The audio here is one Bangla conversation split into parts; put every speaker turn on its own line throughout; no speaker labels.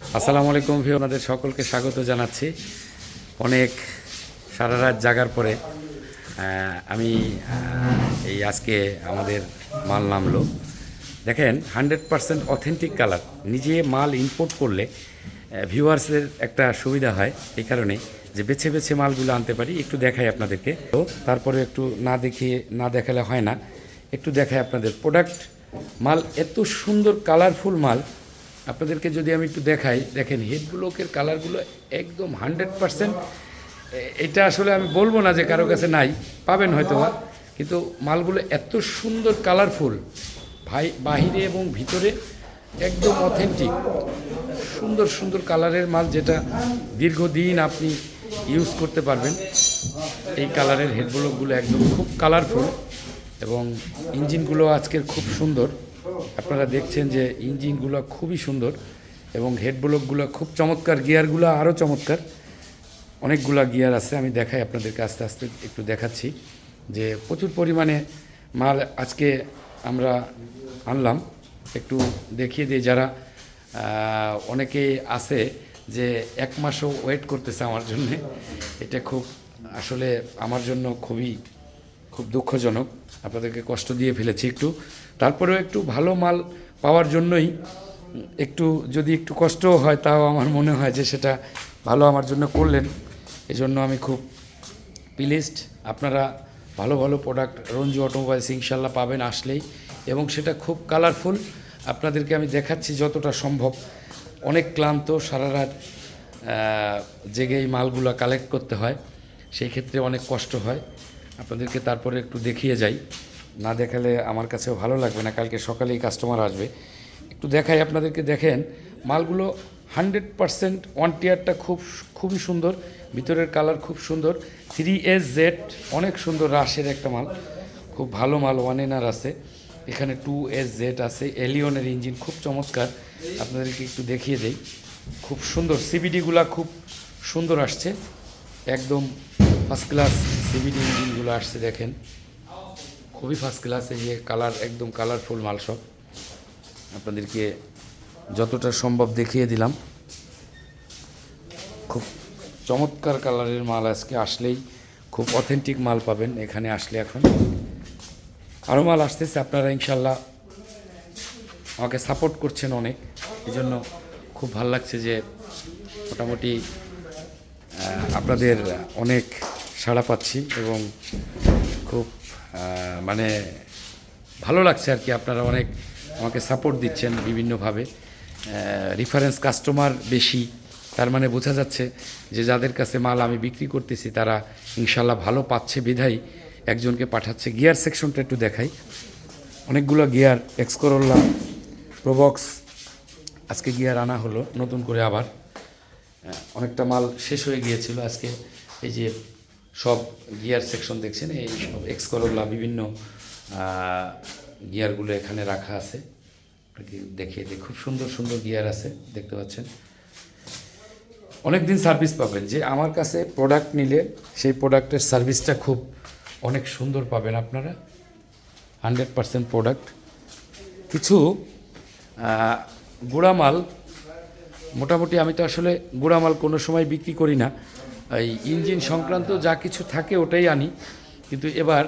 আসসালামু আলাইকুম ভিউ, আপনাদের সকলকে স্বাগত জানাচ্ছি। অনেক সারা রাত জাগার পরে আমি এই আজকে আমাদের মাল নামলো। দেখেন 100% অথেন্টিক কালার। নিজে মাল ইম্পোর্ট করলে ভিউয়ার্সের একটা সুবিধা হয়, এই কারণে যে বেছে বেছে মালগুলো আনতে পারি। একটু দেখাই আপনাদেরকে, তো তারপরে একটু না দেখালে হয় না, একটু দেখাই আপনাদের প্রোডাক্ট। মাল এত সুন্দর কালারফুল মাল আপনাদেরকে যদি আমি একটু দেখাই, দেখেন হেডগুলোকের কালারগুলো একদম 100%। এটা আসলে আমি বলবো না যে কারো কাছে নাই, পাবেন হয়তো বা, কিন্তু মালগুলো এত সুন্দর কালারফুল ভাই, বাহিরে এবং ভিতরে একদম অথেন্টিক সুন্দর সুন্দর কালারের মাল, যেটা দীর্ঘদিন আপনি ইউজ করতে পারবেন। এই কালারের হেডব্লকগুলো একদম খুব কালারফুল এবং ইঞ্জিনগুলো আজকের খুব সুন্দর। আপনারা দেখছেন যে ইঞ্জিনগুলো খুবই সুন্দর এবং হেডব্লকগুলো খুব চমৎকার, গিয়ারগুলো আরও চমৎকার। অনেকগুলা গিয়ার আছে, আমি দেখাই আপনাদেরকে, আস্তে আস্তে একটু দেখাচ্ছি যে প্রচুর পরিমাণে মাল আজকে আমরা আনলাম। একটু দেখিয়ে দিই, যারা অনেকে আছে যে 1 মাসও ওয়েট করতেছে আমার জন্যে, এটা খুব আসলে আমার জন্য খুব দুঃখজনক। আপনাদেরকে কষ্ট দিয়ে ফেলেছি একটু, তারপরেও একটু ভালো মাল পাওয়ার জন্যই যদি একটু কষ্টও হয়, তাও আমার মনে হয় যে সেটা ভালো আমার জন্য করলেন। এজন্য আমি খুব প্লিজড। আপনারা ভালো ভালো প্রোডাক্ট রঞ্জু অটোমোবাইলস ইনশাল্লাহ পাবেন আসলেই, এবং সেটা খুব কালারফুল। আপনাদেরকে আমি দেখাচ্ছি যতটা সম্ভব। অনেক ক্লান্ত, সারা রাত জেগে এই মালগুলো কালেক্ট করতে হয়, সেই ক্ষেত্রে অনেক কষ্ট হয়। আপনাদেরকে তারপরে একটু দেখিয়ে যাই, না দেখালে আমার কাছেও ভালো লাগবে না। কালকে সকালেই কাস্টমার আসবে, একটু দেখাই আপনাদেরকে। দেখেন মালগুলো 100% ওয়ান টিয়ারটা খুবই সুন্দর, ভিতরের কালার খুব সুন্দর। 3SZ অনেক সুন্দর, রাশের একটা মাল, খুব ভালো মাল। 1NR আছে এখানে, 2SZ আছে, এলিয়নের ইঞ্জিন খুব চমৎকার। আপনাদেরকে একটু দেখিয়ে দেই, খুব সুন্দর। সিবিডিগুলা খুব সুন্দর আসছে, একদম ফার্স্ট ক্লাস সিবিডি ইঞ্জিনগুলো আসছে, দেখেন খুবই ফার্স্ট ক্লাস। এই যে কালার, একদম কালারফুল মাল সব। আপনাদেরকে যতটা সম্ভব দেখিয়ে দিলাম। খুব চমৎকার কালারের মাল আজকে আসলেই খুব অথেন্টিক মাল পাবেন এখানে আসলে। এখন আরও মাল আসতেছে, আপনারা ইনশাল্লাহ আমাকে সাপোর্ট করছেন অনেক, এই জন্য খুব ভালো লাগছে যে মোটামুটি আপনাদের অনেক সাড়া পাচ্ছি এবং খুব মানে ভালো লাগছে আর কি। আপনারা অনেক আমাকে সাপোর্ট দিচ্ছেন বিভিন্নভাবে। রেফারেন্স কাস্টমার বেশি, তার মানে বোঝা যাচ্ছে যে যাদের কাছে মাল আমি বিক্রি করতেছি তারা ইনশাল্লাহ ভালো পাচ্ছে, বিধাই একজনকে পাঠাচ্ছে। গিয়ার সেকশনটা একটু দেখাই, অনেকগুলো গিয়ার, এক্সকোরোলা, প্রোবক্স, আজকে গিয়ার আনা হলো নতুন করে আবার। অনেকটা মাল শেষ হয়ে গিয়েছিল আজকে। এই যে সব গিয়ার সেকশন দেখছেন, এই সব এক্সকোরোলা বিভিন্ন গিয়ারগুলো এখানে রাখা আছে। দেখিয়ে দিই, খুব সুন্দর সুন্দর গিয়ার আছে, দেখতে পাচ্ছেন। অনেক দিন সার্ভিস পাবেন, যে আমার কাছে প্রোডাক্ট নিলে সেই প্রোডাক্টের সার্ভিসটা অনেক সুন্দর পাবেন আপনারা। 100% প্রোডাক্ট। কিছু গুঁড়ামাল, মোটামুটি আমি তো আসলে গুঁড়ামাল কোনো সময় বিক্রি করি না, এই ইঞ্জিন সংক্রান্ত যা কিছু থাকে ওটাই আনি। কিন্তু এবার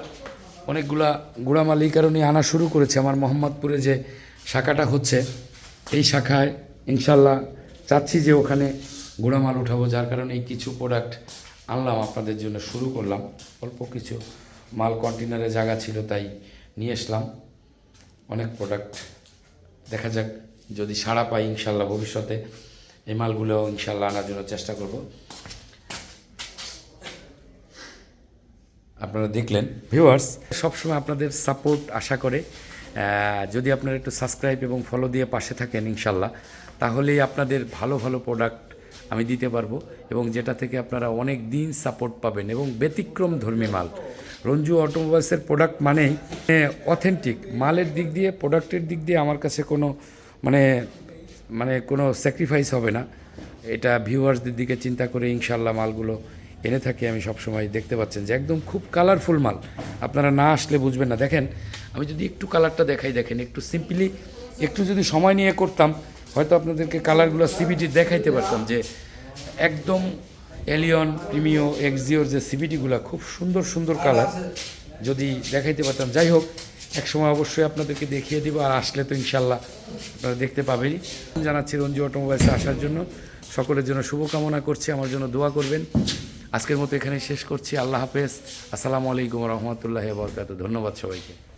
অনেকগুলা গুঁড়ামাল এই কারণে আনা শুরু করেছে। আমার মোহাম্মদপুরে যে শাখাটা হচ্ছে, এই শাখায় ইনশাল্লাহ চাচ্ছি যে ওখানে গুঁড়ামাল উঠাবো, যার কারণে এই কিছু প্রোডাক্ট আনলাম আপনাদের জন্য, শুরু করলাম। অল্প কিছু মাল কন্টেনারে জায়গা ছিল তাই নিয়ে আসলাম অনেক প্রোডাক্ট। দেখা যাক যদি সাড়া পাই, ইনশাল্লাহ ভবিষ্যতে এই মালগুলো ইনশাল্লাহ আনার জন্য চেষ্টা করব। আপনারা দেখলেন ভিউয়ার্স, সবসময় আপনাদের সাপোর্ট আশা করে। যদি আপনারা একটু সাবস্ক্রাইব এবং ফলো দিয়ে পাশে থাকেন ইনশাল্লাহ, তাহলেই আপনাদের ভালো ভালো প্রোডাক্ট আমি দিতে পারবো, এবং যেটা থেকে আপনারা অনেক দিন সাপোর্ট পাবেন এবং ব্যতিক্রম ধর্মী মাল। রঞ্জু অটোমোবাইলসের প্রোডাক্ট মানেই অথেন্টিক মালের দিক দিয়ে, প্রোডাক্টের দিক দিয়ে আমার কাছে কোনো কোনো স্যাক্রিফাইস হবে না। এটা ভিউয়ার্সদের দিকে চিন্তা করে ইনশাল্লাহ মালগুলো এনে থাকি আমি সবসময়। দেখতে পাচ্ছেন যে একদম খুব কালারফুল মাল, আপনারা না আসলে বুঝবেন না। দেখেন আমি যদি একটু কালারটা দেখাই, দেখেন একটু সিম্পলি, একটু যদি সময় নিয়ে করতাম হয়তো আপনাদেরকে কালারগুলো সিবিটি দেখাইতে পারতাম যে একদম এলিয়ন প্রিমিও এক্সিওর যে সিবিটিগুলো খুব সুন্দর সুন্দর কালার যদি দেখাইতে পারতাম। যাই হোক, এক সময় অবশ্যই আপনাদেরকে দেখিয়ে দিব, আর আসলে তো ইনশাল্লাহ আপনারা দেখতে পাবেনই। জানাচ্ছি রঞ্জু অটোমোবাইলসে আসার জন্য, সকলের জন্য শুভকামনা করছি, আমার জন্য দোয়া করবেন। আজকের মতো এখানেই শেষ করছি। আল্লাহ হাফেজ, আসসালামু আলাইকুম রহমতুল্লাহ বরকাত। ধন্যবাদ সবাইকে।